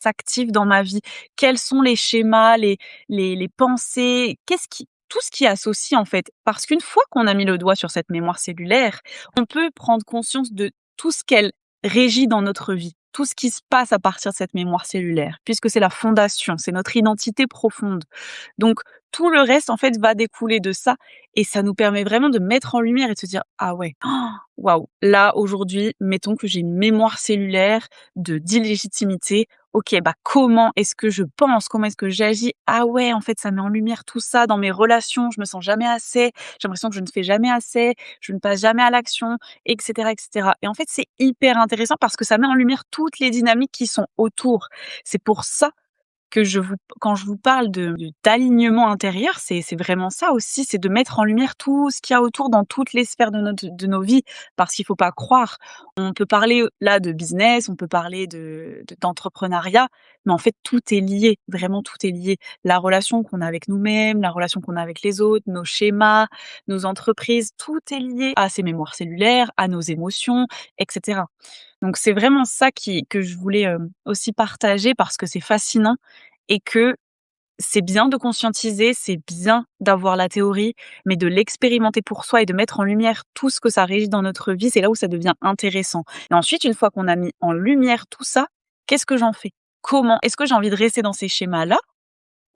s'active dans ma vie? Quels sont les schémas, les pensées? Qu'est-ce qui tout ce qui associe, en fait. Parce qu'une fois qu'on a mis le doigt sur cette mémoire cellulaire, on peut prendre conscience de tout ce qu'elle régit dans notre vie, tout ce qui se passe à partir de cette mémoire cellulaire, puisque c'est la fondation, c'est notre identité profonde. Donc tout le reste, en fait, va découler de ça et ça nous permet vraiment de mettre en lumière et de se dire: «Ah ouais, waouh, là, aujourd'hui, mettons que j'ai une mémoire cellulaire d'illégitimité. OK, bah, comment est-ce que je pense? Comment est-ce que j'agis? Ah ouais, en fait, ça met en lumière tout ça dans mes relations. Je me sens jamais assez. J'ai l'impression que je ne fais jamais assez. Je ne passe jamais à l'action», et cetera, et cetera. Et en fait, c'est hyper intéressant parce que ça met en lumière toutes les dynamiques qui sont autour. C'est pour ça que je vous quand je vous parle d'alignement intérieur, c'est vraiment ça aussi, c'est de mettre en lumière tout ce qu'il y a autour dans toutes les sphères de nos vies. Parce qu'il faut pas croire, on peut parler, là de business, on peut parler d'entrepreneuriat, mais en fait tout est lié, vraiment tout est lié. La relation qu'on a avec nous-mêmes, la relation qu'on a avec les autres, nos schémas, nos entreprises, tout est lié à ces mémoires cellulaires, à nos émotions, et cetera. Donc c'est vraiment ça que je voulais, aussi partager parce que c'est fascinant et que c'est bien de conscientiser, c'est bien d'avoir la théorie, mais de l'expérimenter pour soi et de mettre en lumière tout ce que ça régit dans notre vie, c'est là où ça devient intéressant. Et ensuite, une fois qu'on a mis en lumière tout ça, qu'est-ce que j'en fais? Comment? Est-ce que j'ai envie de rester dans ces schémas-là